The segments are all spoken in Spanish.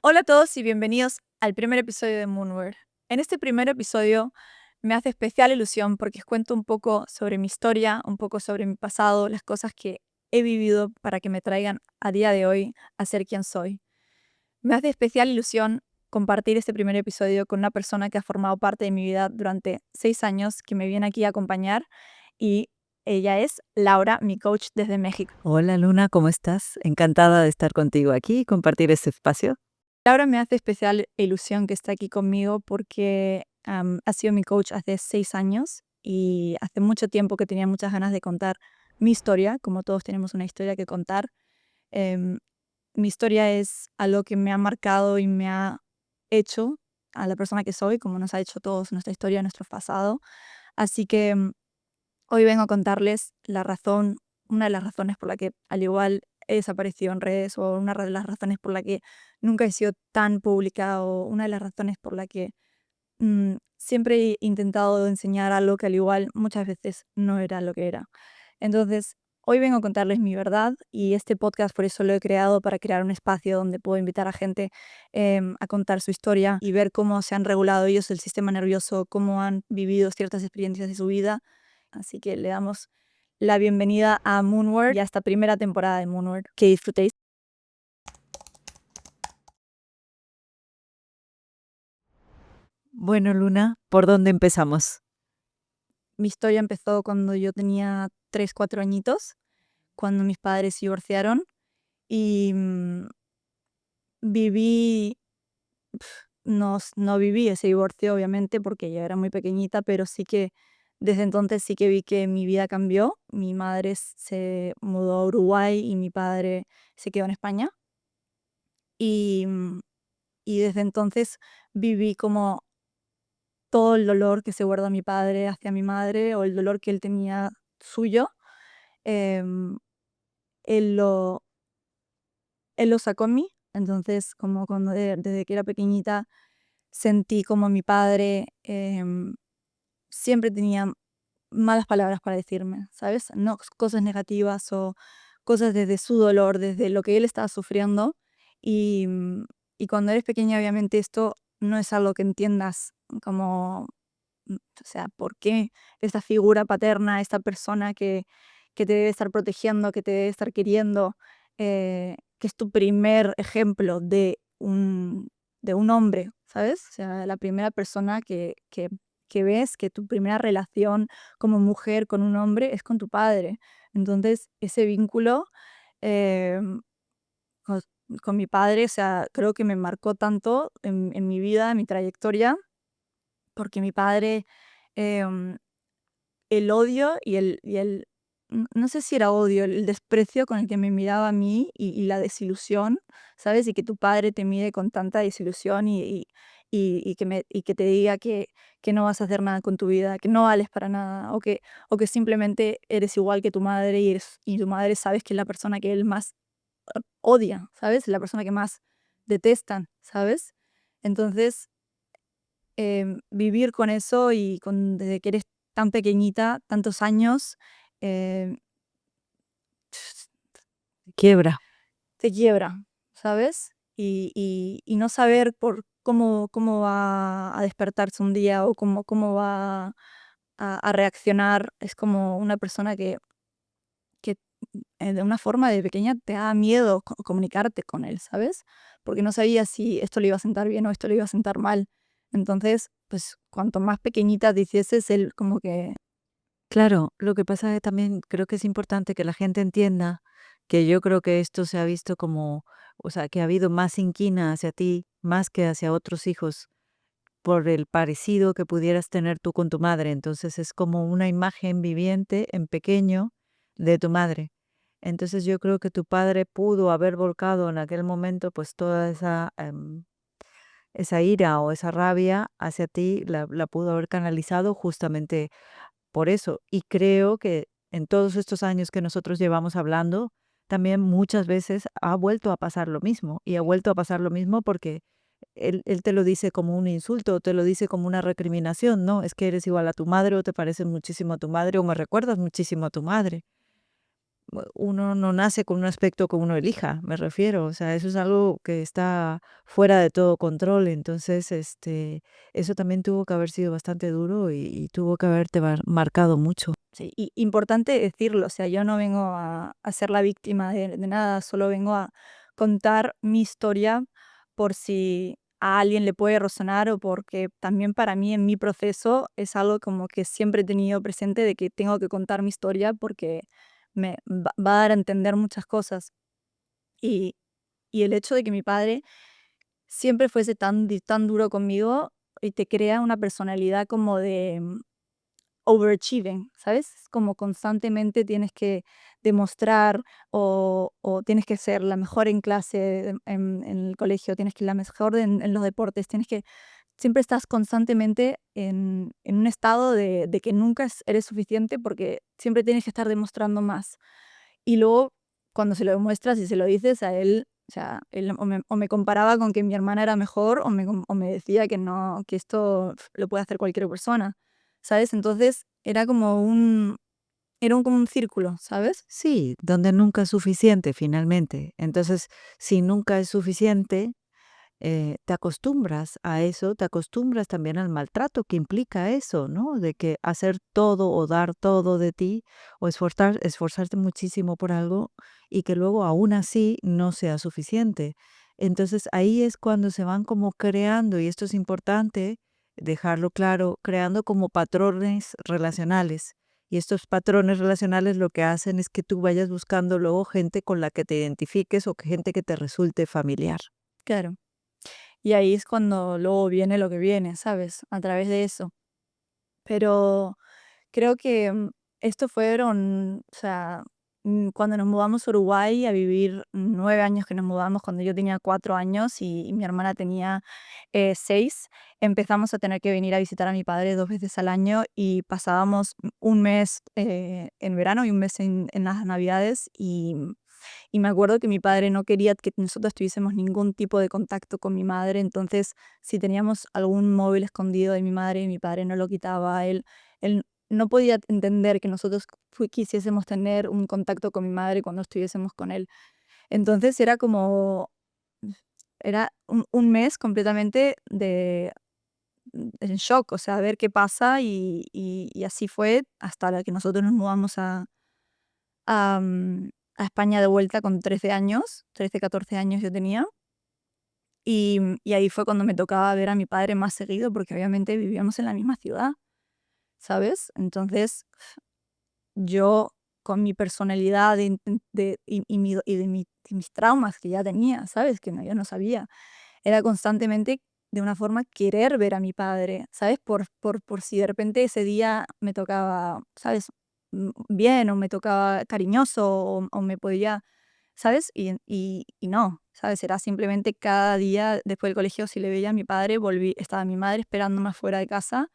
Hola a todos y bienvenidos al primer episodio de Moonward. En este primer episodio me hace especial ilusión porque os cuento un poco sobre mi historia, un poco sobre mi pasado, las cosas que he vivido para que me traigan a día de hoy a ser quien soy. Me hace especial ilusión compartir este primer episodio con una persona que ha formado parte de mi vida durante 6 años, que me viene aquí a acompañar, y ella es Laura, mi coach desde México. Hola Luna, ¿cómo estás? Encantada de estar contigo aquí y compartir este espacio. Laura me hace especial ilusión que esté aquí conmigo porque ha sido mi coach hace 6 años y hace mucho tiempo que tenía muchas ganas de contar mi historia, como todos tenemos una historia que contar. Em, Mi historia es algo que me ha marcado y me ha hecho a la persona que soy, como nos ha hecho todos nuestra historia, nuestro pasado. Así que hoy vengo a contarles la razón, una de las razones por la que al igual he desaparecido en redes, o una de las razones por la que nunca he sido tan pública, o una de las razones por la que siempre he intentado enseñar algo que al igual muchas veces no era lo que era. Entonces, hoy vengo a contarles mi verdad, y este podcast por eso lo he creado, para crear un espacio donde puedo invitar a gente a contar su historia y ver cómo se han regulado ellos el sistema nervioso, cómo han vivido ciertas experiencias de su vida. Así que le damos la bienvenida a Moonward y a esta primera temporada de Moonward. Que disfrutéis. Bueno, Luna, ¿por dónde empezamos? Mi historia empezó cuando yo tenía 3, 4 añitos, cuando mis padres se divorciaron, y viví, no viví ese divorcio obviamente porque ya era muy pequeñita, pero sí que desde entonces sí que vi que mi vida cambió. Mi madre se mudó a Uruguay y mi padre se quedó en España. Y, y desde entonces viví como todo el dolor que se guarda mi padre hacia mi madre, o el dolor que él tenía suyo, em, él lo, él lo sacó en mí. Entonces, como cuando desde que era pequeñita sentí como mi padre siempre tenía malas palabras para decirme, ¿sabes? No cosas negativas o cosas desde su dolor, desde lo que él estaba sufriendo. Y, y cuando eres pequeña, obviamente esto no es algo que entiendas como, o sea, ¿por qué esta figura paterna, esta persona que te debe estar protegiendo, que te debe estar queriendo, que es tu primer ejemplo de un hombre, ¿sabes? O sea, la primera persona que ves, que tu primera relación como mujer con un hombre es con tu padre. Entonces, ese vínculo em, con, con mi padre, o sea, creo que me marcó tanto en mi vida, en mi trayectoria, porque mi padre, em, el odio no sé si era odio, el desprecio con el que me miraba a mí, y la desilusión, ¿sabes? Y que tu padre te mire con tanta desilusión, y que te diga que no vas a hacer nada con tu vida, que no vales para nada, o que simplemente eres igual que tu madre, y tu madre sabes que es la persona que él más odia, ¿sabes? La persona que más detestan, ¿sabes? Entonces, vivir con eso, desde que eres tan pequeñita, tantos años, em, Quiebra. te quiebra, ¿sabes? Y no saber por cómo va a despertarse un día, o cómo va a reaccionar, es como una persona que de una forma de pequeña te da miedo comunicarte con él, ¿sabes? Porque no sabías si esto le iba a sentar bien o esto le iba a sentar mal. Entonces, pues cuanto más pequeñita te hicieses, él como que... Claro, lo que pasa es que también creo que es importante que la gente entienda que yo creo que esto se ha visto como, o sea, que ha habido más inquina hacia ti, más que hacia otros hijos, por el parecido que pudieras tener tú con tu madre. Entonces es como una imagen viviente en pequeño de tu madre. Entonces yo creo que tu padre pudo haber volcado en aquel momento pues toda esa ira o esa rabia hacia ti, la pudo haber canalizado justamente por eso. Y creo que en todos estos años que nosotros llevamos hablando, también muchas veces ha vuelto a pasar lo mismo. Y ha vuelto a pasar lo mismo porque él te lo dice como un insulto, o te lo dice como una recriminación, ¿no? Es que eres igual a tu madre, o te pareces muchísimo a tu madre, o me recuerdas muchísimo a tu madre. uno no nace con un aspecto que uno elija, me refiero, o sea, eso es algo que está fuera de todo control, entonces, eso también tuvo que haber sido bastante duro y tuvo que haberte marcado mucho. Sí, y importante decirlo, o sea, yo no vengo a ser la víctima de nada, solo vengo a contar mi historia por si a alguien le puede resonar o porque también para mí en mi proceso es algo como que siempre he tenido presente de que tengo que contar mi historia porque va a dar a entender muchas cosas. Y, y el hecho de que mi padre siempre fuese tan duro conmigo y te crea una personalidad como de overachieving, ¿sabes? Como constantemente tienes que demostrar o tienes que ser la mejor en clase, en el colegio, tienes que ser la mejor en los deportes, tienes que, siempre estás constantemente en un estado de que nunca eres suficiente porque siempre tienes que estar demostrando más. Y luego, cuando se lo demuestras y se lo dices a él, o sea, él o me comparaba con que mi hermana era mejor o me decía que no, que esto lo puede hacer cualquier persona, ¿sabes? Entonces era como un círculo, ¿sabes? Sí, donde nunca es suficiente finalmente. Entonces, si nunca es suficiente, te acostumbras a eso, te acostumbras también al maltrato que implica eso, ¿no? De que hacer todo o dar todo de ti o esforzarte muchísimo por algo y que luego aún así no sea suficiente. Entonces ahí es cuando se van como creando, y esto es importante dejarlo claro, creando como patrones relacionales. Y estos patrones relacionales lo que hacen es que tú vayas buscando luego gente con la que te identifiques o que gente que te resulte familiar. Claro. Y ahí es cuando luego viene lo que viene, ¿sabes? A través de eso. Pero creo que, esto fueron, o sea, cuando nos mudamos a Uruguay a vivir 9 años que nos mudamos, cuando yo tenía 4 años y mi hermana tenía, 6, empezamos a tener que venir a visitar a mi padre 2 veces al año y pasábamos un mes, en verano y un mes en las Navidades, y me acuerdo que mi padre no quería que nosotros tuviésemos ningún tipo de contacto con mi madre, entonces, si teníamos algún móvil escondido de mi madre, mi padre no lo quitaba, él no podía entender que nosotros quisiésemos tener un contacto con mi madre cuando estuviésemos con él. Entonces era un mes completamente en shock, o sea, a ver qué pasa y así fue hasta la que nosotros nos mudamos a España de vuelta con 13 años, 13 14 años yo tenía. Y ahí fue cuando me tocaba ver a mi padre más seguido porque obviamente vivíamos en la misma ciudad, ¿sabes? Entonces yo con mi personalidad y mis traumas que ya tenía, ¿sabes? Que no, yo no sabía. Era constantemente, de una forma, querer ver a mi padre, ¿sabes? Por si de repente ese día me tocaba, ¿sabes? Bien, o me tocaba cariñoso, o me podía, ¿sabes? Y no, ¿sabes? Era simplemente cada día después del colegio, si le veía a mi padre, estaba mi madre esperándome afuera de casa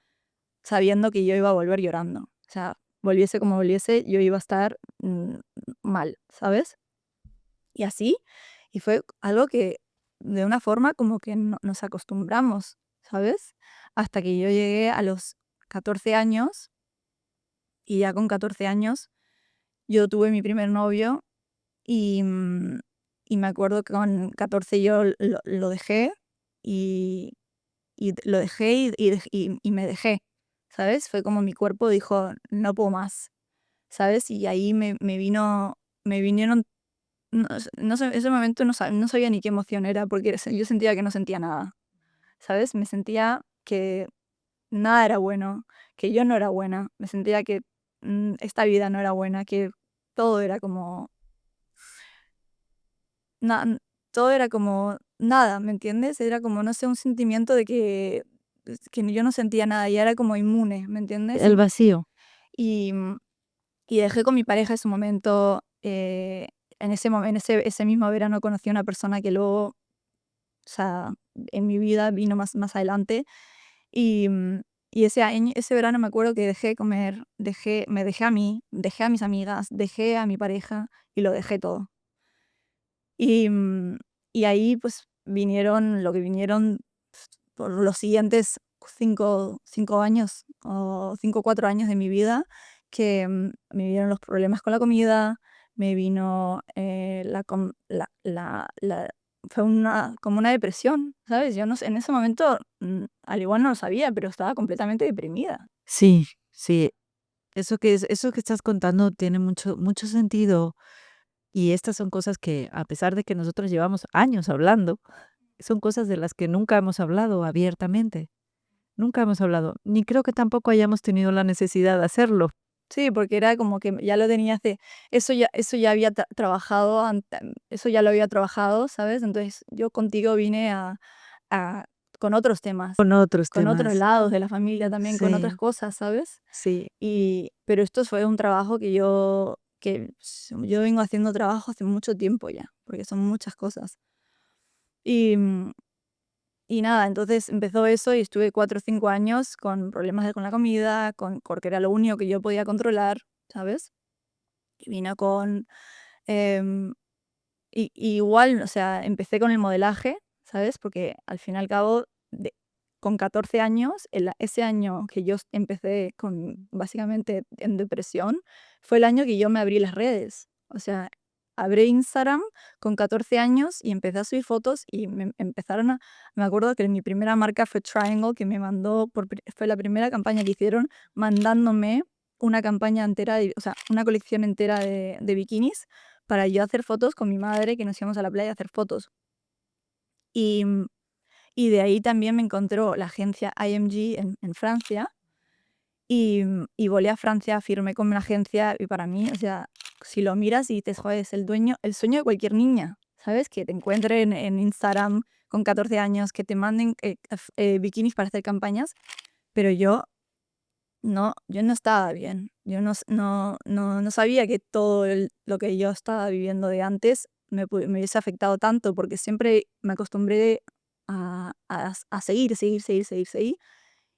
sabiendo que yo iba a volver llorando. O sea, volviese como volviese, yo iba a estar mal, ¿sabes? Y así, y fue algo que de una forma como que nos acostumbramos, ¿sabes? Hasta que yo llegué a los 14 años y ya con 14 años yo tuve mi primer novio y, y me acuerdo que con 14 yo lo dejé y, lo dejé y me dejé, ¿sabes? Fue como mi cuerpo dijo, no puedo más, ¿sabes? Y ahí me vinieron, no sé, ese momento no sabía ni qué emoción era, porque yo sentía que no sentía nada, ¿sabes? Me sentía que nada era bueno, que yo no era buena, me sentía que esta vida no era buena, que todo era como, na- n- todo era como nada, ¿me entiendes? Era como, no sé, un sentimiento de que yo no sentía nada y era como inmune, ¿me entiendes? El vacío. Y, mm, y dejé con mi pareja ese momento, ese mismo verano conocí a una persona que luego, o sea, en mi vida vino más adelante. Y, ese verano me acuerdo que dejé de comer, me dejé a mí, dejé a mis amigas, dejé a mi pareja y lo dejé todo. Y, y ahí pues vinieron lo que vinieron por los siguientes 5 años o 5 o 4 años de mi vida, que me vinieron los problemas con la comida, me vino fue como una depresión, ¿sabes? Yo no sé, en ese momento, al igual no lo sabía, pero estaba completamente deprimida. Sí, sí, eso que estás contando tiene mucho sentido, y estas son cosas que, a pesar de que nosotros llevamos años hablando, son cosas de las que nunca hemos hablado abiertamente, nunca hemos hablado, ni creo que tampoco hayamos tenido la necesidad de hacerlo. Sí, porque era como que ya lo tenía eso ya había trabajado, eso ya lo había trabajado, ¿sabes? Entonces yo contigo vine a con otros temas, Con otros con otros temas. lados de la familia también, con otras Sí, cosas, ¿sabes? sí. Pero esto fue un trabajo yo vengo haciendo trabajo hace mucho tiempo ya, porque son muchas cosas. Y, mm, y nada, entonces empezó eso y estuve 4 o 5 años con problemas con la comida, porque era lo único que yo podía controlar, ¿sabes? Y vino con, em, y igual, o sea, empecé con el modelaje, ¿sabes? Porque al fin y al cabo, con 14 años, ese año que yo empecé básicamente en depresión, fue el año que yo me abrí las redes. O sea, abrí Instagram con 14 años y empecé a subir fotos y me acuerdo que mi primera marca fue Triangle, que me mandó, fue la primera campaña que hicieron mandándome una campaña entera, o sea, una colección entera de bikinis para yo hacer fotos con mi madre, que nos íbamos a la playa a hacer fotos. Y, mm, y de ahí también me encontró la agencia IMG en Francia y volé a Francia, firmé con una agencia y para mí, o sea, si lo miras y dices, joder, es el sueño de cualquier niña, ¿sabes? Que te encuentren en Instagram con 14 años, que te manden bikinis para hacer campañas, pero yo no estaba bien. Yo no sabía que todo lo que yo estaba viviendo de antes me hubiese afectado tanto, porque siempre me acostumbré a seguir, seguir, seguir, seguir, seguir,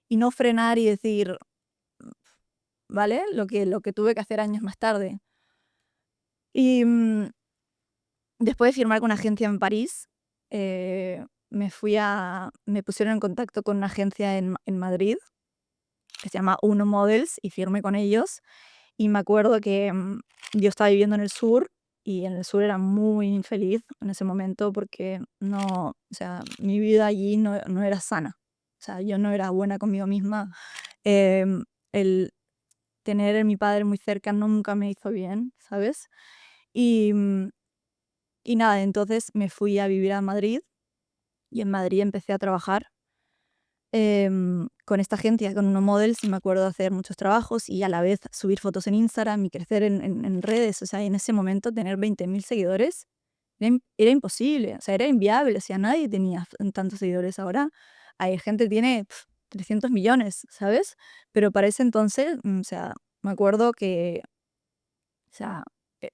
y no frenar y decir, ¿vale? Lo que tuve que hacer años más tarde. Y después de firmar con una agencia en París, me pusieron en contacto con una agencia en Madrid, que se llama Uno Models, y firmé con ellos. Y me acuerdo que, yo estaba viviendo en el sur, y en el sur era muy infeliz en ese momento porque o sea, mi vida allí no era sana. O sea, yo no era buena conmigo misma. El tener a mi padre muy cerca nunca me hizo bien, ¿sabes? Y, y nada, entonces me fui a vivir a Madrid, y en Madrid empecé a trabajar con esta agencia, con Uno Models, y me acuerdo de hacer muchos trabajos y a la vez subir fotos en Instagram y crecer en redes. O sea, en ese momento tener 20.000 seguidores era imposible, o sea, era inviable. O sea, nadie tenía tantos seguidores. Ahora hay gente que tiene 300 millones, ¿sabes? Pero para ese entonces, o sea, me acuerdo que, o sea, eh,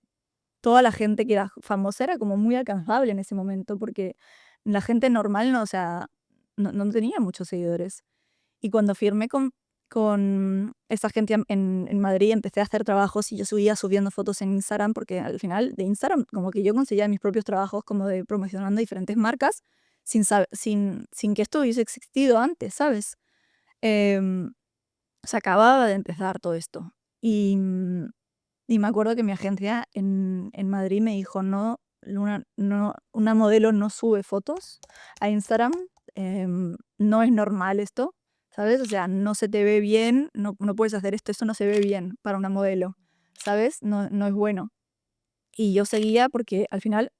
toda la gente que era famosa era como muy alcanzable en ese momento, porque la gente normal no, o sea, no tenía muchos seguidores. Y cuando firmé con esta agencia en Madrid, empecé a hacer trabajos y yo seguía subiendo fotos en Instagram, porque al final de Instagram como que yo conseguía mis propios trabajos como de promocionando diferentes marcas sin que esto hubiese existido antes, ¿sabes? Em, Se acababa de empezar todo esto. Y me acuerdo que mi agencia en Madrid me dijo, no, Luna, no, una modelo no sube fotos a Instagram, no es normal esto, ¿sabes? O sea, no se te ve bien, no puedes hacer esto, esto no se ve bien para una modelo, ¿sabes? No es bueno. Y yo seguía porque al final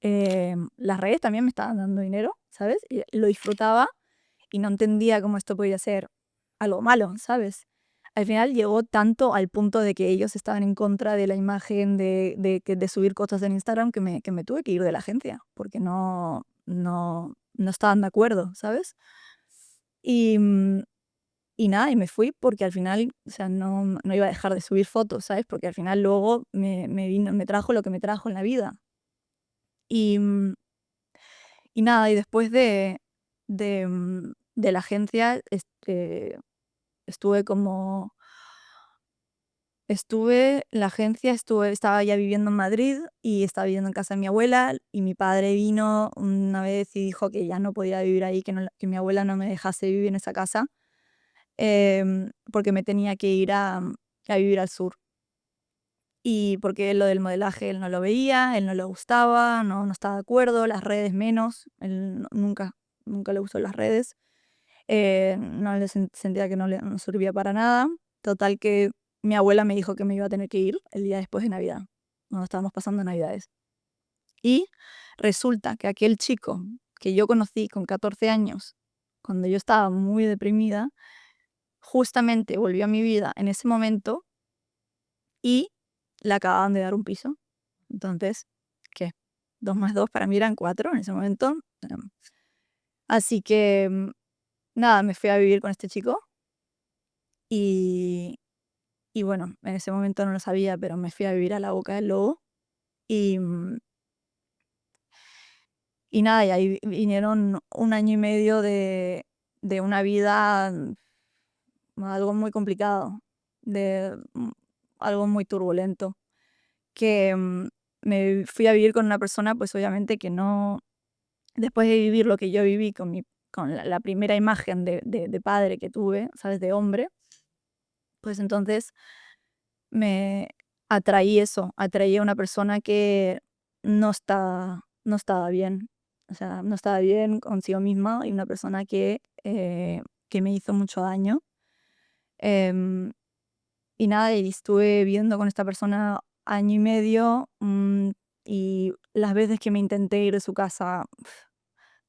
las redes también me estaban dando dinero, ¿sabes? Y lo disfrutaba y no entendía cómo esto podía ser algo malo, ¿sabes? Al final llegó tanto al punto de que ellos estaban en contra de la imagen de subir cosas en Instagram que me tuve que ir de la agencia, porque no estaban de acuerdo, ¿sabes? Y, y nada, y me fui porque al final, o sea, no iba a dejar de subir fotos, ¿sabes? Porque al final luego me trajo lo que me trajo en la vida. Y, y nada, y después de la agencia, estuve como estaba ya viviendo en Madrid y estaba viviendo en casa de mi abuela, y mi padre vino una vez y dijo que ya no podía vivir ahí, que mi abuela no me dejase vivir en esa casa, porque me tenía que ir a vivir al sur. y porque lo del modelaje él no lo veía, él no le gustaba, no estaba de acuerdo, las redes menos, él nunca le gustó las redes, no le sentía que no servía para nada. Total que mi abuela me dijo que me iba a tener que ir el día después de Navidad, cuando estábamos pasando Navidades. Y resulta que aquel chico que yo conocí con 14 años, cuando yo estaba muy deprimida, justamente volvió a mi vida en ese momento y le acababan de dar un piso. Entonces, ¿qué? 2 más 2 para mí eran 4 en ese momento. Así que, nada, me fui a vivir con este chico y, y bueno, en ese momento no lo sabía, pero me fui a vivir a la Boca del Lobo y, y nada, y ahí vinieron 1 año y medio de una vida, algo muy complicado, de algo muy turbulento, que me fui a vivir con una persona, pues obviamente que no, después de vivir lo que yo viví con la primera imagen de padre que tuve, ¿sabes? De hombre, pues entonces me atraí a una persona que no estaba bien, o sea, no estaba bien consigo misma y una persona que me hizo mucho daño. Em, y nada, y estuve viviendo con esta persona 1 año y medio, y las veces que me intenté ir de su casa,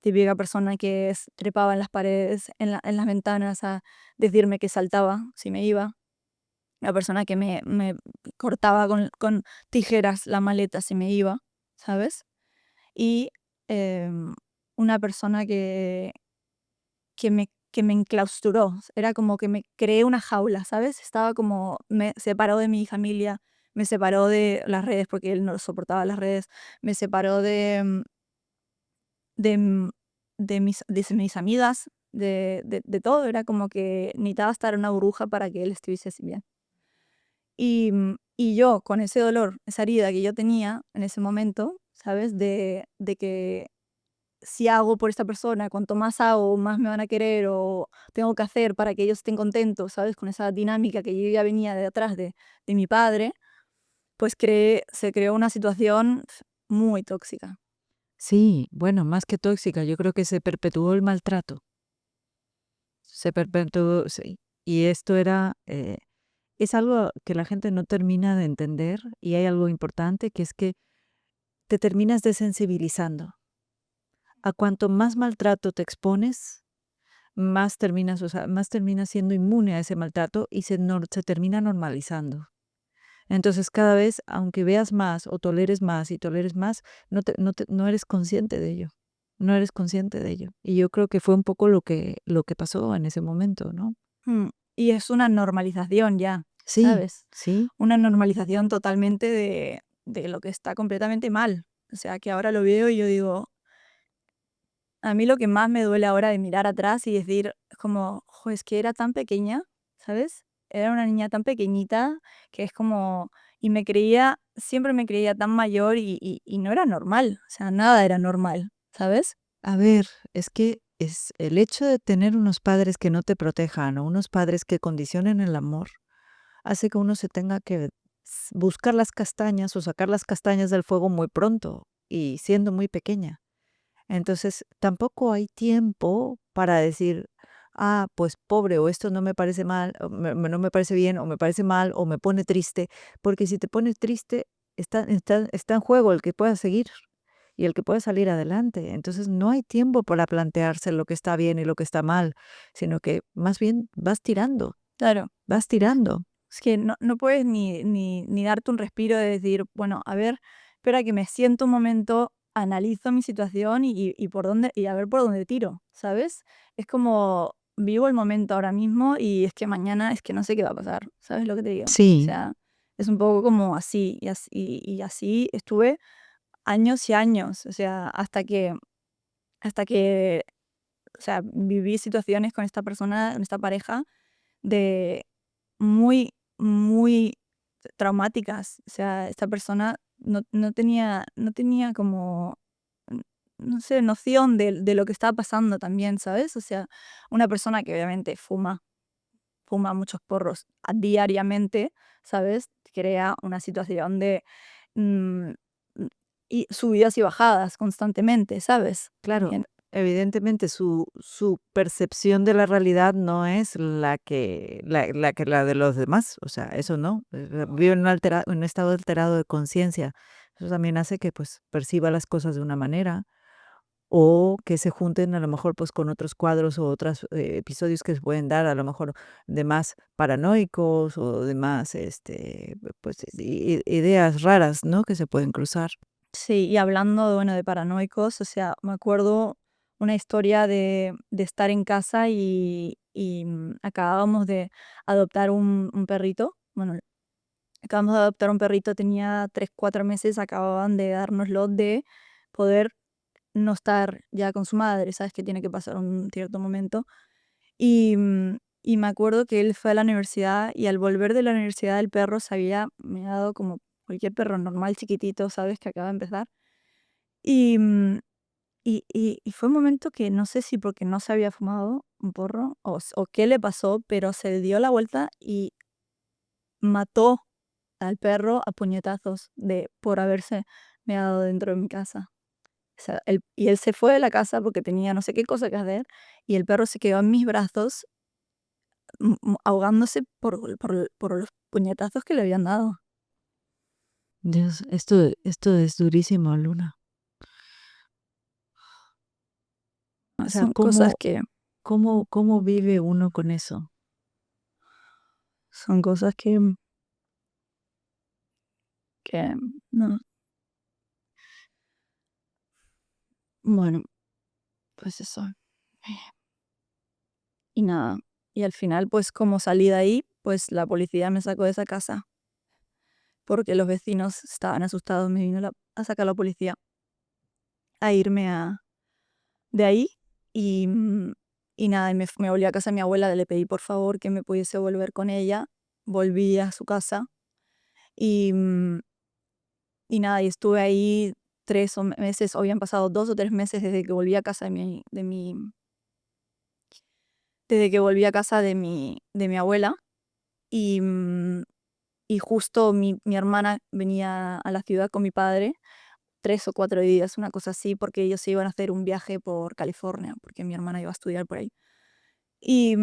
típica persona que trepaba en las paredes, en las ventanas a decirme que saltaba si me iba. La persona que me cortaba con tijeras la maleta si me iba, ¿sabes? Y em, una persona que me enclaustró. Era como que me creé una jaula, ¿sabes? Estaba como, me separó de mi familia, me separó de las redes porque él no soportaba las redes, me separó de, mm, de mis amigas, de todo. Era como que necesitaba estar en una burbuja para que él estuviese así bien. Y yo con ese dolor, esa herida que yo tenía en ese momento, ¿sabes? De que si hago por esta persona, cuanto más hago, más me van a querer o tengo que hacer para que ellos estén contentos, ¿sabes? Con esa dinámica que yo ya venía de atrás de mi padre, pues se creó una situación muy tóxica. Sí, bueno, más que tóxica, yo creo que se perpetuó el maltrato. Se perpetuó, sí. Y esto es algo que la gente no termina de entender y hay algo importante que es que te terminas desensibilizando. A cuanto más maltrato te expones, más terminas siendo inmune a ese maltrato y se termina normalizando. Entonces, cada vez, aunque veas más o toleres más, no eres consciente de ello. No eres consciente de ello. Y yo creo que fue un poco lo que pasó en ese momento, ¿no? Mm, Y es una normalización ya, Sí, ¿sabes? sí. Una normalización totalmente de lo que está completamente mal. O sea, que ahora lo veo y yo digo, a mí lo que más me duele ahora de mirar atrás y decir, es como, jo, es que era tan pequeña, ¿sabes? Era una niña tan pequeñita que es como, y siempre me creía tan mayor y no era normal, o sea, nada era normal, ¿sabes? A ver, es que es el hecho de tener unos padres que no te protejan o unos padres que condicionen el amor, hace que uno se tenga que buscar las castañas o sacar las castañas del fuego muy pronto y siendo muy pequeña. Entonces, tampoco hay tiempo para decir, ah, pues pobre, o esto no me parece mal, o no me parece bien, o me parece mal, o me pone triste, porque si te pone triste, está en juego el que pueda seguir y el que pueda salir adelante. Entonces, no hay tiempo para plantearse lo que está bien y lo que está mal, sino que más bien vas tirando, Claro, vas tirando. es que no puedes ni darte un respiro de decir, bueno, a ver, espera que me siento un momento, analizo mi situación y a ver por dónde tiro, ¿sabes? Es como vivo el momento ahora mismo y es que mañana es que no sé qué va a pasar, ¿sabes lo que te digo? O Sí, sea, es un poco como así y así estuve años y años, o sea, hasta que, o sea, viví situaciones con esta persona, con esta pareja de muy, muy traumáticas. O sea, esta persona no tenía como, n no sé, noción de lo que estaba pasando también, ¿sabes? O sea, una persona que obviamente fuma muchos porros diariamente, ¿sabes? crea una situación de mm, y subidas y bajadas constantemente, ¿sabes? Claro, En- evidentemente su percepción de la realidad no es la de los demás, o sea, eso no, vive en un estado alterado de conciencia. Eso también hace que, pues, perciba las cosas de una manera, o que se junten a lo mejor, pues, con otros cuadros o otros, episodios que se pueden dar, a lo mejor de más paranoicos o de más, pues, ideas raras, ¿no?, que se pueden cruzar. Sí, y hablando de, bueno, de paranoicos, o sea, me acuerdo una historia de estar en casa y acabábamos de adoptar un perrito. Bueno, acabamos de adoptar un perrito, tenía 3 4 meses, acababan de dárnoslo de poder no estar ya con su madre, ¿sabes? Que tiene que pasar un cierto momento. Y me acuerdo que él fue a la universidad y al volver de la universidad el perro se había meado como cualquier perro normal chiquitito, ¿sabes? Que acaba de empezar. Y, y fue un momento que no sé si porque no se había fumado un porro o qué le pasó, pero se dio la vuelta y mató al perro a puñetazos por haberse meado dentro de mi casa. O sea, y él se fue de la casa porque tenía no sé qué cosa que hacer y el perro se quedó en mis brazos ahogándose por los puñetazos que le habían dado. Dios, esto es durísimo, Luna. O sea, Son cosas ¿cómo vive uno con eso? son cosas que no, bueno, pues eso. Y nada, y al final, pues, como salí de ahí, pues, la policía me sacó de esa casa, porque los vecinos estaban asustados, me vino a sacar la policía, a irme de ahí, y, y nada, y me volví a casa de mi abuela, le pedí por favor que me pudiese volver con ella, volví a su casa, y, y nada, y estuve ahí 3 meses, o habían pasado 2 o 3 meses desde que volví a casa desde que volví a casa de mi abuela, y, y justo mi hermana venía a la ciudad con mi padre 3 o 4 días, una cosa así, porque ellos se iban a hacer un viaje por California, porque mi hermana iba a estudiar por ahí. Y,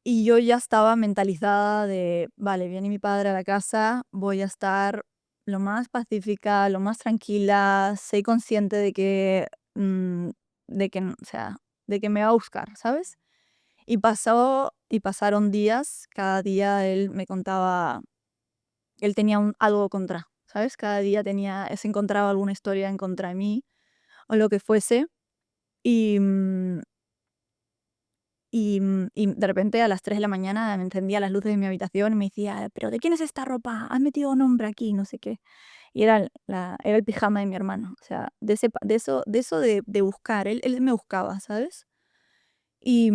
y yo ya estaba mentalizada de, vale, viene mi padre a la casa, voy a estar lo más pacífica, lo más tranquila, soy consciente mm, o sea, de que me va a buscar, ¿sabes? Y pasaron días, cada día él me contaba, él tenía algo contra, ¿sabes? Cada día se encontraba alguna historia en contra de mí o lo que fuese. Y, y de repente a las 3 de la mañana me encendía las luces de mi habitación y me decía, pero ¿de quién es esta ropa? ¿Has metido un hombre aquí? No sé qué. Y era el pijama de mi hermano. O sea, de eso de buscar, él me buscaba, ¿sabes? Y,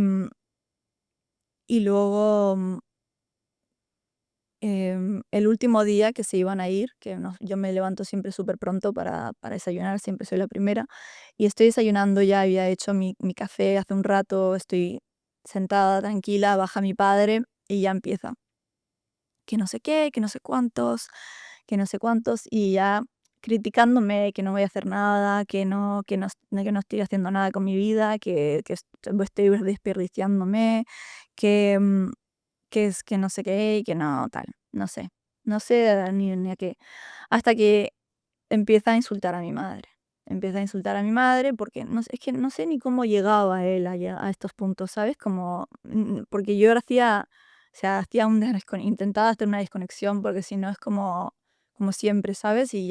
y luego el último día que se iban a ir, yo me levanto siempre súper pronto para desayunar, siempre soy la primera, y estoy desayunando ya, había hecho mi café hace un rato, estoy sentada tranquila, baja mi padre y ya empieza, que no sé qué, que no sé cuántos, que no sé cuántos, y ya criticándome que no voy a hacer nada, que no estoy haciendo nada con mi vida, que estoy desperdiciándome, que, que es que no sé qué y que no tal, no sé. No sé ni a qué. Hasta que empieza a insultar a mi madre. Empieza a insultar a mi madre porque es que no sé ni cómo llegaba él a estos puntos, ¿sabes? Como, porque yo hacía, o sea, intentaba hacer una desconexión porque si no es como siempre, ¿sabes? Y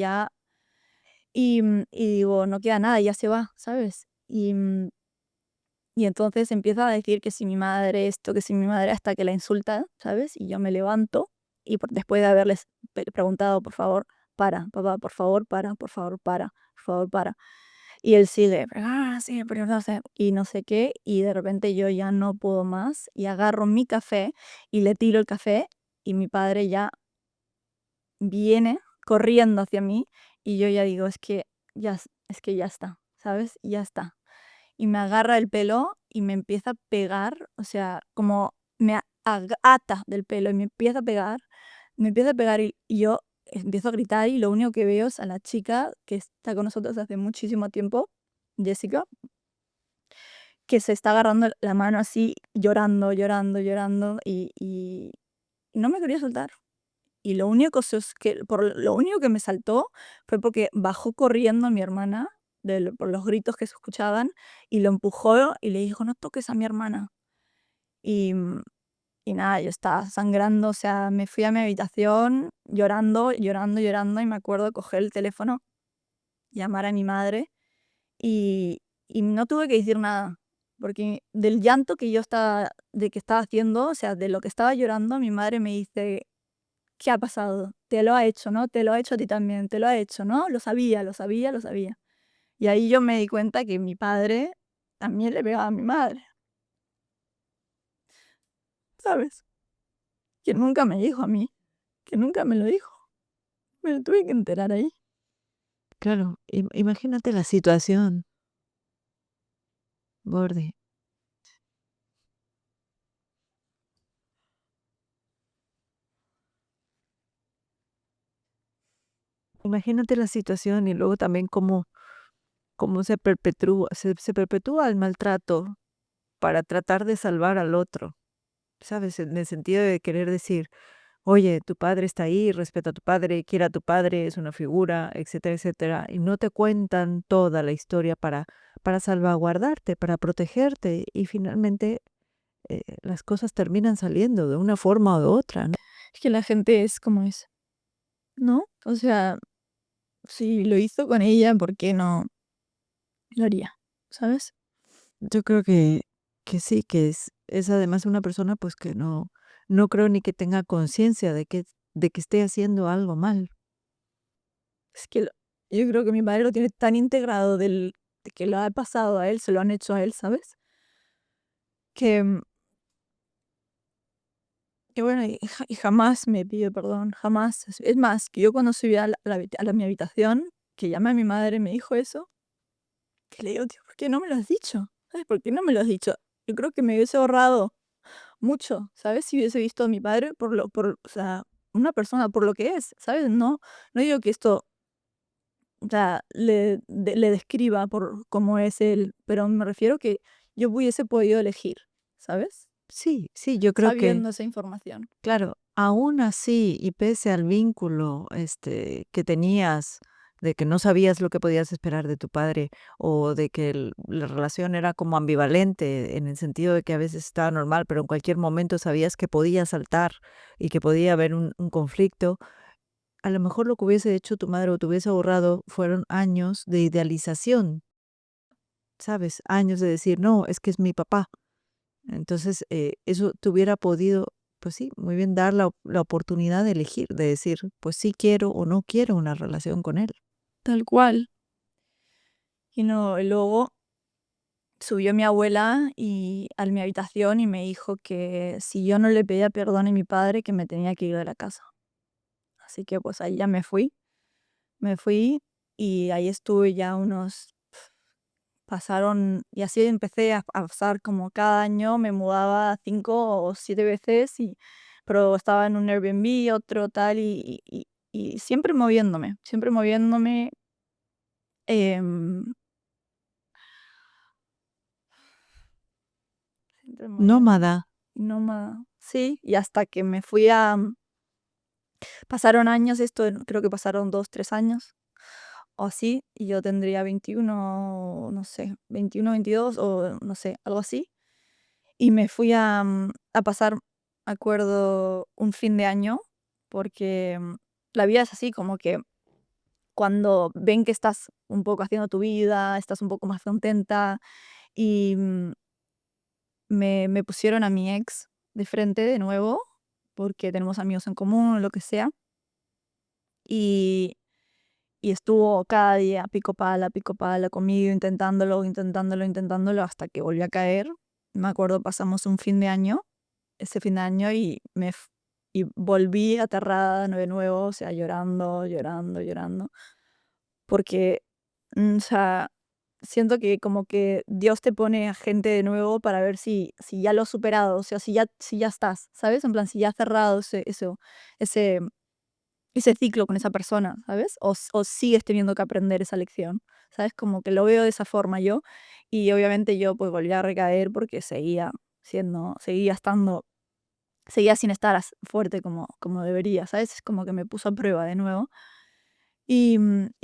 digo, no queda nada, ya se va, ¿sabes? Y entonces empieza a decir que si mi madre esto, que si mi madre hasta que la insulta, ¿sabes? Y yo me levanto y después de haberles preguntado, por favor, para, papá, por favor, para, por favor, para, por favor, para. Y él sigue, sí, pero no sé, y no sé qué, y de repente yo ya no puedo más y agarro mi café y le tiro el café y mi padre ya viene corriendo hacia mí y yo ya digo, es que ya está, ¿sabes? Ya está y me agarra el pelo y me empieza a pegar, o sea, como ata del pelo y me empieza a pegar me empieza a pegar y yo empiezo a gritar y lo único que veo es a la chica que está con nosotros hace muchísimo tiempo, Jessica, que se está agarrando la mano así, llorando, llorando, llorando y no me quería soltar. Y lo único lo único que me saltó fue porque bajó corriendo mi hermana por los gritos que se escuchaban y lo empujó y le dijo: "No toques a mi hermana". Y, y nada, yo estaba sangrando, o sea, me fui a mi habitación llorando, llorando, llorando y me acuerdo coger el teléfono, llamar a mi madre y no tuve que decir nada, porque del llanto que estaba haciendo, o sea, de lo que estaba llorando, mi madre me dice: "¿Qué ha pasado? Te lo ha hecho, ¿no? Te lo ha hecho a ti también, te lo ha hecho, ¿no? Lo sabía, lo sabía, lo sabía". Y ahí yo me di cuenta que mi padre también le pegaba a mi madre, ¿sabes? Que nunca me dijo a mí, que nunca me lo dijo. Me lo tuve que enterar ahí. Claro, imagínate la situación, Gordy. Imagínate la situación y luego también cómo se perpetúa el maltrato para tratar de salvar al otro, ¿sabes? En el sentido de querer decir: "Oye, tu padre está ahí, respeta a tu padre, quiere a tu padre, es una figura", etcétera, etcétera, y no te cuentan toda la historia para salvaguardarte, para protegerte, y finalmente, las cosas terminan saliendo de una forma o de otra, ¿no? Es que la gente es como es, ¿no? O sea, si lo hizo con ella, ¿por qué no lo haría? ¿Sabes? Yo creo que sí, que es además una persona, pues, que no creo ni que tenga conciencia de que esté haciendo algo mal. Es que yo creo que mi padre lo tiene tan integrado de que lo ha pasado a él, se lo han hecho a él, ¿sabes? Que, que bueno, y jamás me pide perdón, jamás. Es más, que yo cuando subí mi habitación, que llamé a mi madre y me dijo eso, que le digo: "Tío, ¿por qué no me lo has dicho? ¿Sabes? ¿Por qué no me lo has dicho?". Yo creo que me hubiese ahorrado mucho, ¿sabes? Si hubiese visto a mi padre o sea, una persona por lo que es, ¿sabes? No digo que esto, o sea, le describa por cómo es él, pero me refiero que yo hubiese podido elegir, ¿sabes? Sí, sí, yo creo que, Sabiendo esa información. claro, aún así, y pese al vínculo, que tenías, de que no sabías lo que podías esperar de tu padre, o de que la relación era como ambivalente, en el sentido de que a veces estaba normal, pero en cualquier momento sabías que podía saltar y que podía haber un conflicto. A lo mejor lo que hubiese hecho tu madre o te hubiese ahorrado fueron años de idealización, ¿sabes? Años de decir, no, es que es mi papá. Entonces, eso te hubiera podido, pues sí, muy bien dar la oportunidad de elegir, de decir, pues sí quiero o no quiero una relación con él. Tal cual. Y no, y luego subió mi abuela a mi habitación y me dijo que si yo no le pedía perdón a mi padre, que me tenía que ir de la casa. Así que pues ahí ya me fui y ahí estuve ya y así empecé a pasar como cada año me mudaba 5 o 7 veces, pero estaba en un Airbnb, otro tal, y siempre moviéndome, em, siempre moviéndome. Nómada. Nómada. Sí, y hasta que pasaron años, creo que pasaron 2, 3 años o así, y yo tendría 21, no sé, 21, 22 o no sé, algo así. Y me fui a pasar, me acuerdo, un fin de año, porque, la vida es así, como que cuando ven que estás un poco haciendo tu vida, estás un poco más contenta, y, me pusieron a mi ex de frente de nuevo, porque tenemos amigos en común o lo que sea, y estuvo cada día pico pala conmigo, intentándolo, intentándolo, intentándolo, hasta que volvió a caer. Me acuerdo, pasamos un fin de año, ese fin de año, y volví aterrada de nuevo, o sea, llorando, llorando, llorando, porque, o sea, siento que como que Dios te pone a gente de nuevo para ver si ya lo has superado, o sea, si ya estás, ¿sabes? En plan, si ya has cerrado ese, ese ciclo con esa persona, ¿sabes? O sigues teniendo que aprender esa lección, ¿sabes? Como que lo veo de esa forma yo. Y obviamente yo pues volví a recaer porque seguía sin estar fuerte como debería, ¿sabes? Es como que me puso a prueba de nuevo. Y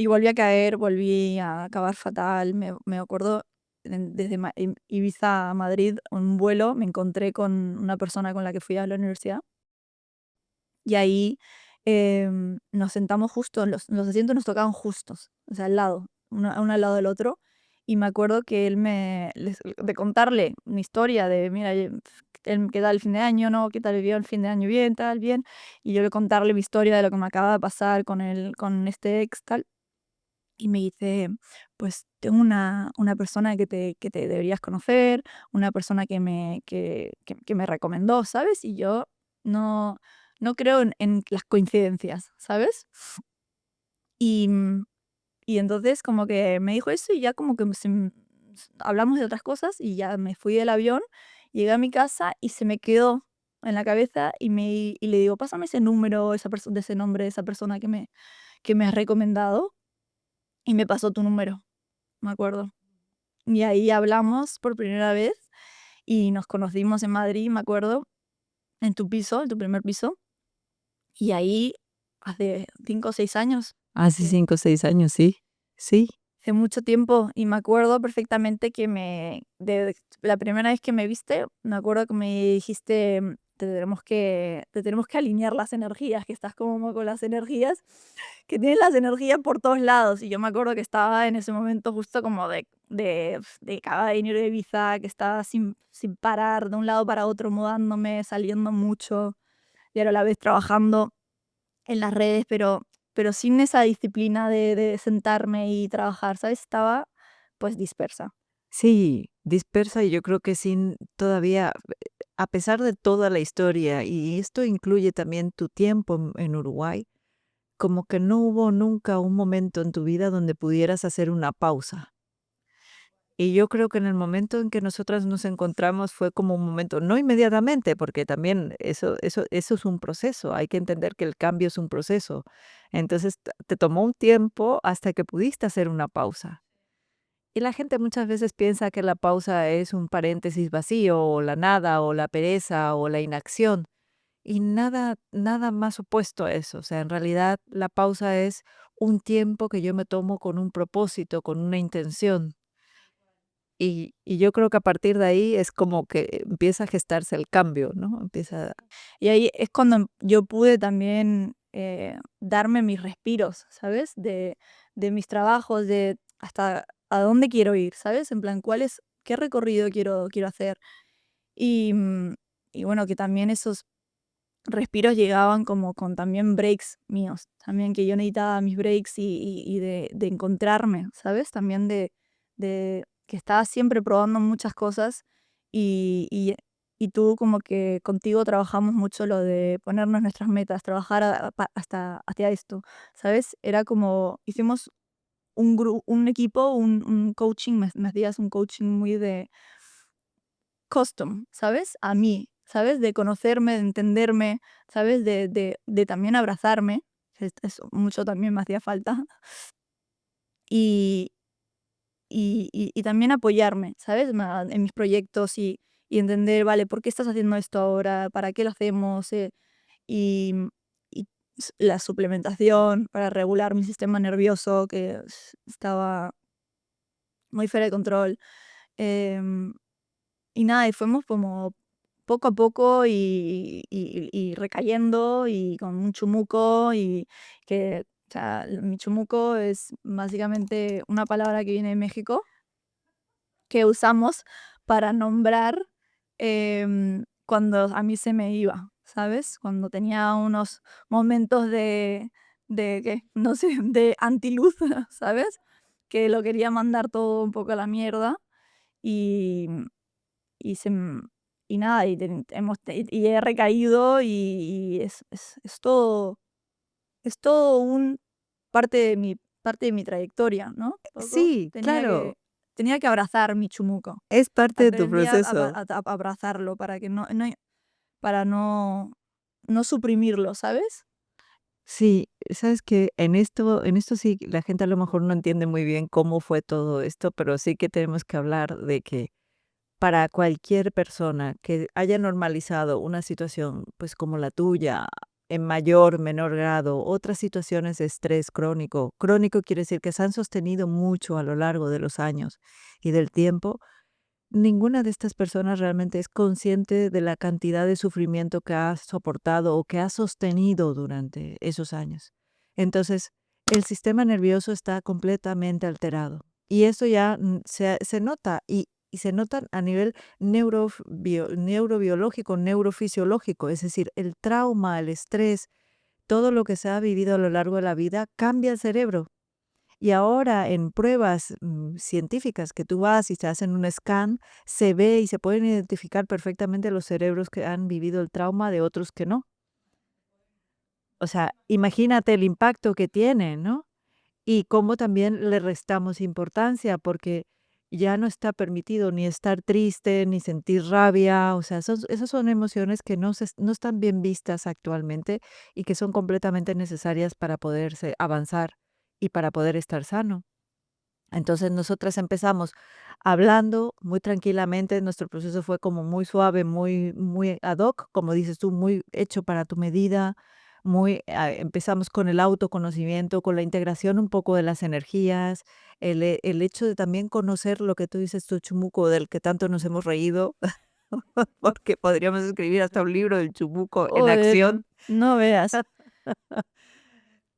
volví a caer, volví a acabar fatal. Me acuerdo desde Ibiza a Madrid, un vuelo, me encontré con una persona con la que fui a la universidad. Y ahí nos sentamos justo, los asientos nos tocaban justos, o sea, al lado, uno al lado del otro. Y me acuerdo que de contarle mi historia de, mira, ¿qué tal el fin de año? ¿No? ¿Qué tal vivió el fin de año? Bien, tal, bien. Y yo le contarle mi historia de lo que me acaba de pasar con este ex, tal. Y me dice, pues tengo una persona que te deberías conocer, una persona que me recomendó, ¿sabes? Y yo no, no creo en las coincidencias, ¿sabes? Y, y entonces como que me dijo eso y ya como que hablamos de otras cosas y ya me fui del avión, llegué a mi casa y se me quedó en la cabeza y le digo, pásame ese número, de ese nombre de esa persona que me has recomendado y me pasó tu número, me acuerdo. Y ahí hablamos por primera vez y nos conocimos en Madrid, me acuerdo, en tu piso, en tu primer piso. Y ahí hace 5 o 6 años, Hace que 5 o 6 años, sí, sí. hace mucho tiempo. Y me acuerdo perfectamente de la primera vez que me viste, me acuerdo que me dijiste, te tenemos que alinear las energías, que estás como con las energías, que tienes las energías por todos lados. Y yo me acuerdo que estaba en ese momento justo como de acababa de venir de Ibiza, que estaba sin parar, de un lado para otro, mudándome, saliendo mucho, y ahora a la vez trabajando en las redes, pero sin esa disciplina de sentarme y trabajar, ¿sabes? Estaba, pues, dispersa. Sí, dispersa y yo creo que sin todavía, a pesar de toda la historia, y esto incluye también tu tiempo en Uruguay, como que no hubo nunca un momento en tu vida donde pudieras hacer una pausa. Y yo creo que en el momento en que nosotras nos encontramos fue como un momento, no inmediatamente, porque también eso es un proceso, hay que entender que el cambio es un proceso. Entonces, te tomó un tiempo hasta que pudiste hacer una pausa. Y la gente muchas veces piensa que la pausa es un paréntesis vacío, o la nada, o la pereza, o la inacción, y nada más opuesto a eso. O sea, en realidad la pausa es un tiempo que yo me tomo con un propósito, con una intención. Y yo creo que a partir de ahí es como que empieza a gestarse el cambio, ¿no? Empieza. Y ahí es cuando yo pude también, darme mis respiros, ¿sabes? De mis trabajos, de hasta a dónde quiero ir, ¿sabes? En plan, qué recorrido quiero hacer. Y, y bueno, que también esos respiros llegaban como con también breaks míos, también que yo necesitaba mis breaks y de encontrarme, ¿sabes? También de que estaba siempre probando muchas cosas y tú como que contigo trabajamos mucho lo de ponernos nuestras metas, trabajar hasta hacia esto, ¿sabes? Era como, hicimos un equipo, un coaching, me hacías un coaching muy de custom, ¿sabes? A mí, ¿sabes? De conocerme, de entenderme, ¿sabes? De también abrazarme, eso mucho también me hacía falta, y, y también apoyarme, ¿sabes? En mis proyectos y entender, vale, ¿por qué estás haciendo esto ahora? ¿Para qué lo hacemos? Y, y la suplementación para regular mi sistema nervioso que estaba muy fuera de control. em, Y nada, y fuimos como poco a poco y recayendo y con un chumuco o sea, mi chumuco es básicamente una palabra que viene de México que usamos para nombrar cuando a mí se me iba, ¿sabes? Cuando tenía unos momentos ¿qué? No sé, de antiluz, ¿sabes? Que lo quería mandar todo un poco a la mierda y y se m y nada, y he recaído y es todo un parte de mi trayectoria, ¿no? Poco Sí, tenía que claro. tenía que abrazar mi chumuco. Es parte de tu Aprendí proceso. a abrazarlo para que para no suprimirlo, ¿sabes? Sí, sabes que en esto sí, la gente a lo mejor no entiende muy bien cómo fue todo esto, pero sí que tenemos que hablar de que para cualquier persona que haya normalizado una situación, pues, como la tuya, en mayor, menor grado, otras situaciones de estrés crónico. Crónico quiere decir que se han sostenido mucho a lo largo de los años y del tiempo. Ninguna de estas personas realmente es consciente de la cantidad de sufrimiento que ha soportado o que ha sostenido durante esos años. Entonces, el sistema nervioso está completamente alterado y eso ya se nota y se nota a nivel neurobiológico, neurofisiológico, es decir, el trauma, el estrés, todo lo que se ha vivido a lo largo de la vida cambia el cerebro. Y ahora en pruebas, científicas que tú vas y te hacen un scan, se ve y se pueden identificar perfectamente los cerebros que han vivido el trauma de otros que no. O sea, imagínate el impacto que tiene, ¿no? Y cómo también le restamos importancia, porque ya no está permitido ni estar triste, ni sentir rabia, o sea, esas son emociones que no están bien vistas actualmente y que son completamente necesarias para poderse avanzar y para poder estar sano. Entonces, nosotras empezamos hablando muy tranquilamente, nuestro proceso fue como muy suave, muy ad hoc, como dices tú, muy hecho para tu medida, empezamos con el autoconocimiento, con la integración un poco de las energías, el hecho de también conocer lo que tú dices, tu chumuco, del que tanto nos hemos reído, porque podríamos escribir hasta un libro del chumuco en Joder, acción. no veas.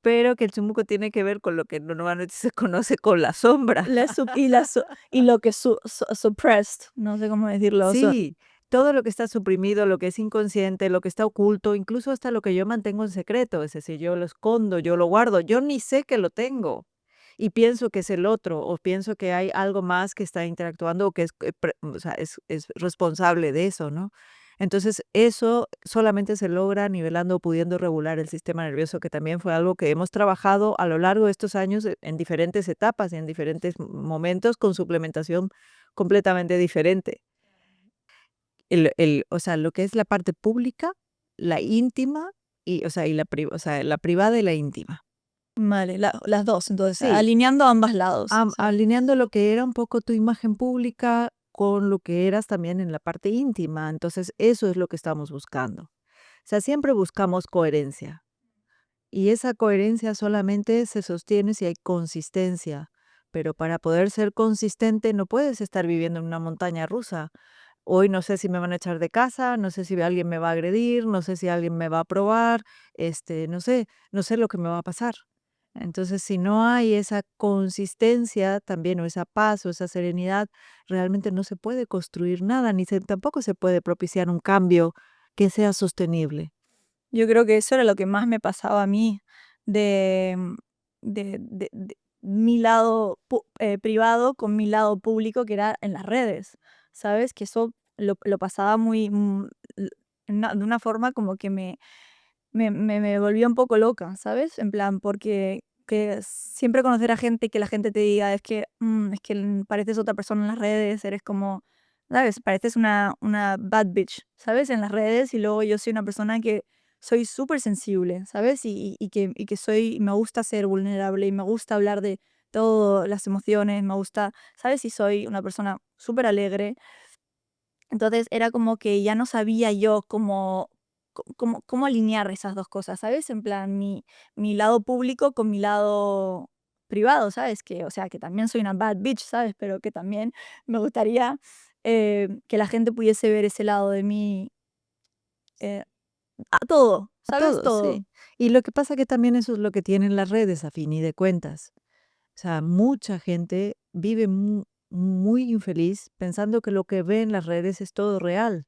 Pero que el chumuco tiene que ver con lo que normalmente se conoce con la sombra. Y lo que suppressed, no sé cómo decirlo, Sí, todo lo que está suprimido, lo que es inconsciente, lo que está oculto, incluso hasta lo que yo mantengo en secreto, es decir, yo lo escondo, yo lo guardo, yo ni sé que lo tengo y pienso que es el otro o pienso que hay algo más que está interactuando o que es, o sea, es responsable de eso, ¿no? Entonces, eso solamente se logra nivelando o pudiendo regular el sistema nervioso, que también fue algo que hemos trabajado a lo largo de estos años en diferentes etapas y en diferentes momentos con suplementación completamente diferente. O sea, lo que es la parte pública, la íntima y, o sea, o sea, la privada y la íntima. vale, las dos, entonces, Sí, alineando ambos lados, ¿sabes? alineando lo que era un poco tu imagen pública con lo que eras también en la parte íntima. Entonces, eso es lo que estamos buscando. O sea, siempre buscamos coherencia y esa coherencia solamente se sostiene si hay consistencia, pero para poder ser consistente no puedes estar viviendo en una montaña rusa. Hoy no sé si me van a echar de casa, no sé si alguien me va a agredir, no sé si alguien me va a probar, no sé lo que me va a pasar. Entonces, si no hay esa consistencia también, o esa paz, o esa serenidad, realmente no se puede construir nada, tampoco se puede propiciar un cambio que sea sostenible. Yo creo que eso era lo que más me pasaba a mí de, de mi lado privado con mi lado público, que era en las redes, ¿sabes? Que eso lo pasaba muy, de una forma como que me volvía un poco loca, ¿sabes? En plan, porque que siempre conocer a gente y que la gente te diga, es que pareces otra persona en las redes, eres como, ¿sabes? Pareces una bad bitch, ¿sabes? En las redes y luego yo soy una persona que soy súper sensible, ¿sabes? Y que me gusta ser vulnerable y me gusta hablar de todas las emociones, me gusta, ¿sabes? Y soy una persona súper alegre. Entonces era como que ya no sabía yo cómo alinear esas 2 cosas, ¿sabes? En plan, mi lado público con mi lado privado, ¿sabes? Que, o sea, que también soy una bad bitch, ¿sabes? Pero que también me gustaría, que la gente pudiese ver ese lado de mí, eh, a todo, A ¿sabes? todos, Todo. sí. Y lo que pasa que también eso es lo que tienen las redes, a fin y de cuentas. O sea, mucha gente vive muy infeliz pensando que lo que ve en las redes es todo real.